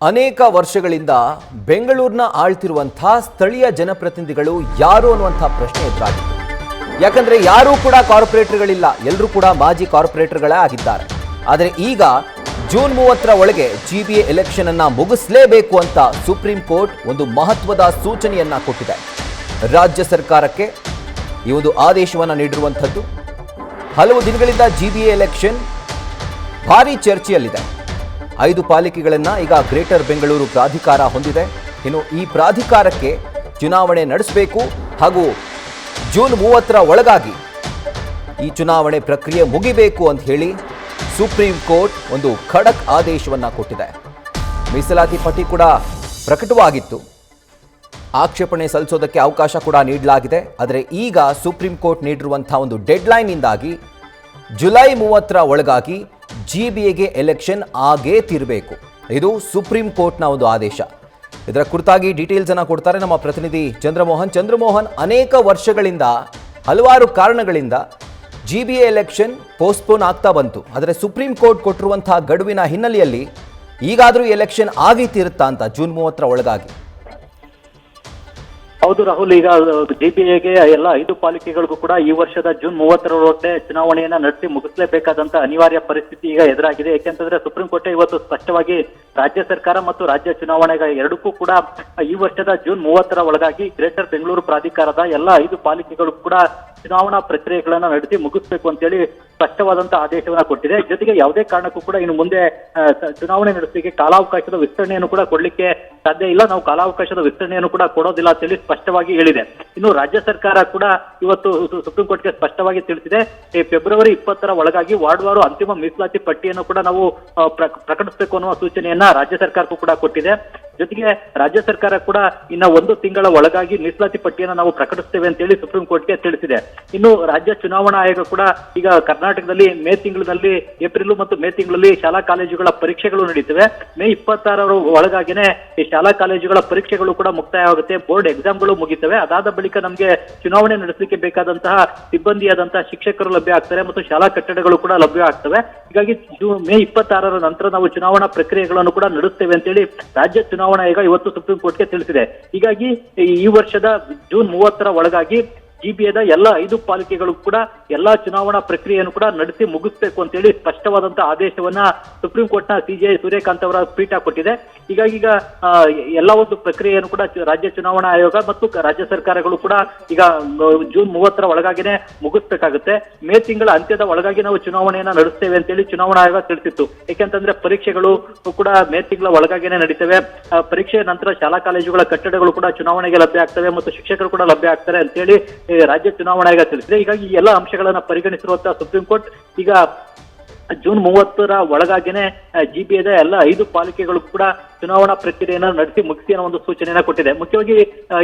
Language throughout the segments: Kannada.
ಅನೇಕ ವರ್ಷಗಳಿಂದ ಬೆಂಗಳೂರಿನ ಆಳ್ತಿರುವಂತಹ ಸ್ಥಳೀಯ ಜನಪ್ರತಿನಿಧಿಗಳು ಯಾರು ಅನ್ನುವಂಥ ಪ್ರಶ್ನೆ ಎದುರಾಗಿತ್ತು. ಯಾಕಂದ್ರೆ ಯಾರೂ ಕೂಡ ಕಾರ್ಪೊರೇಟರ್ಗಳಿಲ್ಲ, ಎಲ್ಲರೂ ಕೂಡ ಮಾಜಿ ಕಾರ್ಪೊರೇಟರ್ಗಳೇ ಆಗಿದ್ದಾರೆ. ಆದರೆ ಈಗ ಜೂನ್ 30ರ ಒಳಗೆ ಜಿಬಿಎ ಎಲೆಕ್ಷನ್ ಅನ್ನ ಮುಗಿಸಲೇಬೇಕು ಅಂತ ಸುಪ್ರೀಂ ಕೋರ್ಟ್ ಒಂದು ಮಹತ್ವದ ಸೂಚನೆಯನ್ನ ಕೊಟ್ಟಿದೆ. ರಾಜ್ಯ ಸರ್ಕಾರಕ್ಕೆ ಈ ಒಂದು ಆದೇಶವನ್ನ ನೀಡಿರುವಂಥದ್ದು. ಹಲವು ದಿನಗಳಿಂದ ಜಿಬಿಎ ಎಲೆಕ್ಷನ್ ಭಾರಿ ಚರ್ಚೆಯಲ್ಲಿದೆ. 5 ಪಾಲಿಕೆಗಳನ್ನು ಈಗ ಗ್ರೇಟರ್ ಬೆಂಗಳೂರು ಪ್ರಾಧಿಕಾರ ಹೊಂದಿದೆ. ಇನ್ನು ಈ ಪ್ರಾಧಿಕಾರಕ್ಕೆ ಚುನಾವಣೆ ನಡೆಸಬೇಕು ಹಾಗೂ ಜೂನ್ 30ರ ಒಳಗಾಗಿ ಈ ಚುನಾವಣೆ ಪ್ರಕ್ರಿಯೆ ಮುಗಿಬೇಕು ಅಂತ ಹೇಳಿ ಸುಪ್ರೀಂ ಕೋರ್ಟ್ ಒಂದು ಖಡಕ್ ಆದೇಶವನ್ನ ಕೊಟ್ಟಿದೆ. ಮೀಸಲಾತಿ ಪಟ್ಟಿ ಕೂಡ ಪ್ರಕಟವಾಗಿತ್ತು, ಆಕ್ಷೇಪಣೆ ಸಲ್ಲಿಸೋದಕ್ಕೆ ಅವಕಾಶ ಕೂಡ ನೀಡಲಾಗಿದೆ. ಆದರೆ ಈಗ ಸುಪ್ರೀಂ ಕೋರ್ಟ್ ನೀಡಿರುವಂತಹ ಒಂದು ಡೆಡ್ಲೈನ್ನಿಂದಾಗಿ ಜುಲೈ 30ರ ಒಳಗಾಗಿ ಜಿಬಿಎಗೆ ಎಲೆಕ್ಷನ್ ಆಗೇ ತೀರಬೇಕು. ಇದು ಸುಪ್ರೀಂ ಕೋರ್ಟ್ನ ಒಂದು ಆದೇಶ. ಇದರ ಕುರಿತಾಗಿ ಡೀಟೇಲ್ಸ್ ಅನ್ನು ಕೊಡ್ತಾರೆ ನಮ್ಮ ಪ್ರತಿನಿಧಿ ಚಂದ್ರಮೋಹನ್. ಅನೇಕ ವರ್ಷಗಳಿಂದ ಹಲವಾರು ಕಾರಣಗಳಿಂದ ಜಿಬಿಎ ಎಲೆಕ್ಷನ್ ಪೋಸ್ಟ್ಪೋನ್ ಆಗ್ತಾ ಬಂತು. ಆದರೆ ಸುಪ್ರೀಂ ಕೋರ್ಟ್ ಕೊಟ್ಟಿರುವಂತಹ ಗಡುವಿನ ಹಿನ್ನೆಲೆಯಲ್ಲಿ ಈಗಾದರೂ ಎಲೆಕ್ಷನ್ ಆಗಿ ತೀರುತ್ತಾ ಅಂತ ಜೂನ್ 30ರ ಒಳಗಾಗಿ? ಹೌದು ರಾಹುಲ್, ಈಗ ಜಿಬಿಎಗೆ ಎಲ್ಲ 5 ಪಾಲಿಕೆಗಳಿಗೂ ಕೂಡ ಈ ವರ್ಷದ ಜೂನ್ 30ರೊಳಗೆ ಚುನಾವಣೆಯನ್ನ ನಡೆಸಿ ಮುಗಿಸಲೇಬೇಕಾದಂತ ಅನಿವಾರ್ಯ ಪರಿಸ್ಥಿತಿ ಈಗ ಎದುರಾಗಿದೆ. ಯಾಕೆಂತಂದ್ರೆ ಸುಪ್ರೀಂ ಕೋರ್ಟ್ ಇವತ್ತು ಸ್ಪಷ್ಟವಾಗಿ ರಾಜ್ಯ ಸರ್ಕಾರ ಮತ್ತು ರಾಜ್ಯ ಚುನಾವಣೆ ಎರಡಕ್ಕೂ ಕೂಡ ಈ ವರ್ಷದ ಜೂನ್ 30ರ ಒಳಗಾಗಿ ಗ್ರೇಟರ್ ಬೆಂಗಳೂರು ಪ್ರಾಧಿಕಾರದ ಎಲ್ಲ 5 ಪಾಲಿಕೆಗಳು ಕೂಡ ಚುನಾವಣಾ ಪ್ರಕ್ರಿಯೆಗಳನ್ನ ನಡೆಸಿ ಮುಗಿಸ್ಬೇಕು ಅಂತೇಳಿ ಸ್ಪಷ್ಟವಾದಂತಹ ಆದೇಶವನ್ನ ಕೊಟ್ಟಿದೆ. ಜೊತೆಗೆ ಯಾವುದೇ ಕಾರಣಕ್ಕೂ ಕೂಡ ಇನ್ನು ಮುಂದೆ ಚುನಾವಣೆ ನಡೆಸಲಿಕ್ಕೆ ಕಾಲಾವಕಾಶದ ವಿಸ್ತರಣೆಯನ್ನು ಕೂಡ ಕೊಡ್ಲಿಕ್ಕೆ ಸಾಧ್ಯ ಇಲ್ಲ, ನಾವು ಕಾಲಾವಕಾಶದ ವಿಸ್ತರಣೆಯನ್ನು ಕೂಡ ಕೊಡೋದಿಲ್ಲ ಅಂತೇಳಿ ಸ್ಪಷ್ಟವಾಗಿ ಹೇಳಿದೆ. ಇನ್ನು ರಾಜ್ಯ ಸರ್ಕಾರ ಕೂಡ ಇವತ್ತು ಸುಪ್ರೀಂ ಕೋರ್ಟ್ಗೆ ಸ್ಪಷ್ಟವಾಗಿ ತಿಳಿಸಿದೆ, ಫೆಬ್ರವರಿ 20ರ ಒಳಗಾಗಿ ವಾರ್ಡ್ವಾರು ಅಂತಿಮ ಮೀಸಲಾತಿ ಪಟ್ಟಿಯನ್ನು ಕೂಡ ನಾವು ಪ್ರಕಟಿಸಬೇಕು ಅನ್ನುವ ಸೂಚನೆಯನ್ನ ರಾಜ್ಯ ಸರ್ಕಾರಕ್ಕೂ ಕೂಡ ಕೊಟ್ಟಿದೆ. ಜೊತೆಗೆ ರಾಜ್ಯ ಸರ್ಕಾರ ಕೂಡ ಇನ್ನ 1 ತಿಂಗಳ ಒಳಗಾಗಿ ಮೀಸಲಾತಿ ಪಟ್ಟಿಯನ್ನು ನಾವು ಪ್ರಕಟಿಸ್ತೇವೆ ಅಂತೇಳಿ ಸುಪ್ರೀಂ ಕೋರ್ಟ್ಗೆ ತಿಳಿಸಿದೆ. ಇನ್ನು ರಾಜ್ಯ ಚುನಾವಣಾ ಆಯೋಗ ಕೂಡ ಈಗ ಕರ್ನಾಟಕದಲ್ಲಿ ಮೇ ತಿಂಗಳಲ್ಲಿ, ಏಪ್ರಿಲ್ ಮತ್ತು ಮೇ ತಿಂಗಳಲ್ಲಿ ಶಾಲಾ ಕಾಲೇಜುಗಳ ಪರೀಕ್ಷೆಗಳು ನಡೀತವೆ. ಮೇ 26ರ ಒಳಗಾಗಿನೇ ಈ ಶಾಲಾ ಕಾಲೇಜುಗಳ ಪರೀಕ್ಷೆಗಳು ಕೂಡ ಮುಕ್ತಾಯ ಆಗುತ್ತೆ, ಬೋರ್ಡ್ ಎಕ್ಸಾಮ್ಗಳು ಮುಗಿತವೆ. ಅದಾದ ಬಳಿಕ ನಮಗೆ ಚುನಾವಣೆ ನಡೆಸಲಿಕ್ಕೆ ಬೇಕಾದಂತಹ ಸಿಬ್ಬಂದಿಯಾದಂತಹ ಶಿಕ್ಷಕರು ಲಭ್ಯ ಆಗ್ತಾರೆ ಮತ್ತು ಶಾಲಾ ಕಟ್ಟಡಗಳು ಕೂಡ ಲಭ್ಯ ಆಗ್ತವೆ. ಹೀಗಾಗಿ ಮೇ 26ರ ನಂತರ ನಾವು ಚುನಾವಣಾ ಪ್ರಕ್ರಿಯೆಗಳನ್ನು ಕೂಡ ನಡೆಸ್ತೇವೆ ಅಂತೇಳಿ ರಾಜ್ಯ ಚುನಾವಣಾ ಆಯೋಗ ಇವತ್ತು ಸುಪ್ರೀಂ ಕೋರ್ಟ್ಗೆ ತಿಳಿಸಿದೆ. ಹೀಗಾಗಿ ಈ ವರ್ಷದ ಜೂನ್ 30ರ ಒಳಗಾಗಿ ಜಿಬಿಎದ ಎಲ್ಲ 5 ಪಾಲಿಕೆಗಳು ಕೂಡ ಎಲ್ಲಾ ಚುನಾವಣಾ ಪ್ರಕ್ರಿಯೆಯನ್ನು ಕೂಡ ನಡೆಸಿ ಮುಗಿಸ್ಬೇಕು ಅಂತೇಳಿ ಸ್ಪಷ್ಟವಾದಂತಹ ಆದೇಶವನ್ನ ಸುಪ್ರೀಂ ಕೋರ್ಟ್ನ ಸಿಜೆ ಸೂರ್ಯಕಾಂತ್ ಅವರ ಪೀಠ ಕೊಟ್ಟಿದೆ. ಹೀಗಾಗಿ ಈಗ ಎಲ್ಲ ಒಂದು ಪ್ರಕ್ರಿಯೆಯನ್ನು ಕೂಡ ರಾಜ್ಯ ಚುನಾವಣಾ ಆಯೋಗ ಮತ್ತು ರಾಜ್ಯ ಸರ್ಕಾರಗಳು ಕೂಡ ಈಗ ಜೂನ್ 30ರ ಒಳಗಾಗಿನೇ ಮುಗಿಸ್ಬೇಕಾಗುತ್ತೆ. ಮೇ ತಿಂಗಳ ಅಂತ್ಯದ ಒಳಗಾಗಿ ನಾವು ಚುನಾವಣೆಯನ್ನ ನಡೆಸ್ತೇವೆ ಅಂತೇಳಿ ಚುನಾವಣಾ ಆಯೋಗ ತಿಳಿಸಿತ್ತು. ಯಾಕೆಂತಂದ್ರೆ ಪರೀಕ್ಷೆಗಳು ಕೂಡ ಮೇ ತಿಂಗಳ ಒಳಗಾಗಿನೇ ನಡೀತವೆ. ಪರೀಕ್ಷೆಯ ನಂತರ ಶಾಲಾ ಕಾಲೇಜುಗಳ ಕಟ್ಟಡಗಳು ಕೂಡ ಚುನಾವಣೆಗೆ ಲಭ್ಯ ಆಗ್ತವೆ ಮತ್ತು ಶಿಕ್ಷಕರು ಕೂಡ ಲಭ್ಯ ಆಗ್ತಾರೆ ಅಂತೇಳಿ ರಾಜ್ಯ ಚುನಾವಣಾ ಆಯೋಗ ತಿಳಿಸಿದೆ. ಹೀಗಾಗಿ ಈ ಎಲ್ಲ ಅಂಶಗಳನ್ನ ಪರಿಗಣಿಸಿರುವಂತಹ ಸುಪ್ರೀಂ ಕೋರ್ಟ್ ಈಗ ಜೂನ್ 30ರ ಒಳಗಾಗಿನೇ ಜಿಬಿಎದ ಎಲ್ಲ 5 ಪಾಲಿಕೆಗಳು ಕೂಡ ಚುನಾವಣಾ ಪ್ರಕ್ರಿಯೆಯನ್ನ ನಡೆಸಿ ಮುಗಿಸಿ ಅನ್ನೋ ಒಂದು ಸೂಚನೆಯನ್ನ ಕೊಟ್ಟಿದೆ. ಮುಖ್ಯವಾಗಿ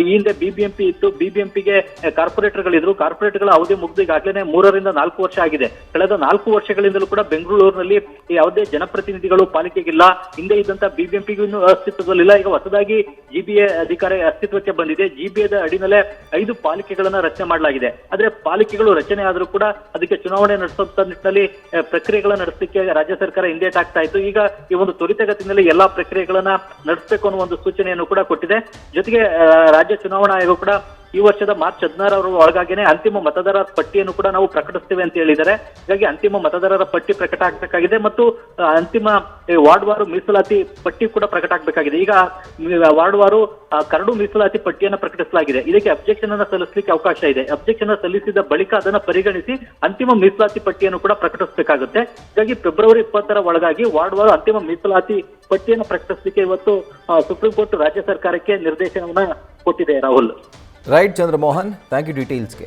ಈ ಹಿಂದೆ ಬಿಬಿಎಂಪಿ ಇತ್ತು, ಬಿಬಿಎಂಪಿಗೆ ಕಾರ್ಪೊರೇಟರ್ಗಳಿದ್ರು. ಕಾರ್ಪೊರೇಟರ್ಗಳ ಅವಧಿ ಮುಗಿದು ಈಗಾಗಲೇ 3 ರಿಂದ 4 ವರ್ಷ ಆಗಿದೆ. ಕಳೆದ 4 ವರ್ಷಗಳಿಂದಲೂ ಕೂಡ ಬೆಂಗಳೂರಿನಲ್ಲಿ ಯಾವುದೇ ಜನಪ್ರತಿನಿಧಿಗಳು ಪಾಲಿಕೆಗಿಲ್ಲ. ಹಿಂದೆ ಇದ್ದಂತ ಬಿಬಿಎಂಪಿಗೂ ಇನ್ನೂ ಅಸ್ತಿತ್ವದಲ್ಲಿಲ್ಲ. ಈಗ ಹೊಸದಾಗಿ ಜಿಬಿಎ ಅಧಿಕಾರ ಅಸ್ತಿತ್ವಕ್ಕೆ ಬಂದಿದೆ. ಜಿಬಿಎದ ಅಡಿನಲ್ಲೇ 5 ಪಾಲಿಕೆಗಳನ್ನ ರಚನೆ ಮಾಡಲಾಗಿದೆ. ಆದ್ರೆ ಪಾಲಿಕೆಗಳು ರಚನೆ ಆದ್ರೂ ಕೂಡ ಅದಕ್ಕೆ ಚುನಾವಣೆ ನಡೆಸುವಂತ ನಿಟ್ಟಿನಲ್ಲಿ ಪ್ರಕ್ರಿಯೆಗಳನ್ನ ನಡೆಸಲಿಕ್ಕೆ ರಾಜ್ಯ ಸರ್ಕಾರ ಹಿಂದೇಟ್ ಆಗ್ತಾ ಇತ್ತು. ಈಗ ಈ ಒಂದು ತ್ವರಿತಗತಿನಲ್ಲಿ ಎಲ್ಲಾ ಪ್ರಕ್ರಿಯೆಗಳನ್ನ ನಡೆಸಬೇಕು ಅನ್ನೋ ಒಂದು ಸೂಚನೆಯನ್ನು ಕೂಡ ಕೊಟ್ಟಿದೆ. ಜೊತೆಗೆ ರಾಜ್ಯ ಚುನಾವಣಾ ಆಯೋಗ ಕೂಡ ಈ ವರ್ಷದ ಮಾರ್ಚ್ 16ರ ಒಳಗಾಗಿನೇ ಅಂತಿಮ ಮತದಾರರ ಪಟ್ಟಿಯನ್ನು ಕೂಡ ನಾವು ಪ್ರಕಟಿಸ್ತೇವೆ ಅಂತ ಹೇಳಿದ್ದಾರೆ. ಹೀಗಾಗಿ ಅಂತಿಮ ಮತದಾರರ ಪಟ್ಟಿ ಪ್ರಕಟ ಆಗಬೇಕಾಗಿದೆ ಮತ್ತು ಅಂತಿಮ ವಾರ್ಡ್ವಾರು ಮೀಸಲಾತಿ ಪಟ್ಟಿ ಕೂಡ ಪ್ರಕಟ ಆಗಬೇಕಾಗಿದೆ. ಈಗ ವಾರ್ಡ್ವಾರು ಕರಡು ಮೀಸಲಾತಿ ಪಟ್ಟಿಯನ್ನು ಪ್ರಕಟಿಸಲಾಗಿದೆ. ಇದಕ್ಕೆ ಅಬ್ಜೆಕ್ಷನ್ ಅನ್ನು ಸಲ್ಲಿಸಲಿಕ್ಕೆ ಅವಕಾಶ ಇದೆ. ಅಬ್ಜೆಕ್ಷನ್ ಸಲ್ಲಿಸಿದ ಬಳಿಕ ಅದನ್ನು ಪರಿಗಣಿಸಿ ಅಂತಿಮ ಮೀಸಲಾತಿ ಪಟ್ಟಿಯನ್ನು ಕೂಡ ಪ್ರಕಟಿಸಬೇಕಾಗುತ್ತೆ. ಹೀಗಾಗಿ ಫೆಬ್ರವರಿ 20ರ ಒಳಗಾಗಿ ವಾರ್ಡ್ವಾರು ಅಂತಿಮ ಮೀಸಲಾತಿ ಪಟ್ಟಿಯನ್ನು ಪ್ರಕಟಿಸಲಿಕ್ಕೆ ಇವತ್ತು ಸುಪ್ರೀಂ ಕೋರ್ಟ್ ರಾಜ್ಯ ಸರ್ಕಾರಕ್ಕೆ ನಿರ್ದೇಶನವನ್ನ ಕೊಟ್ಟಿದೆ Rahul. Right Chandramohan, thank you ಡೀಟೇಲ್ಸ್ಗೆ.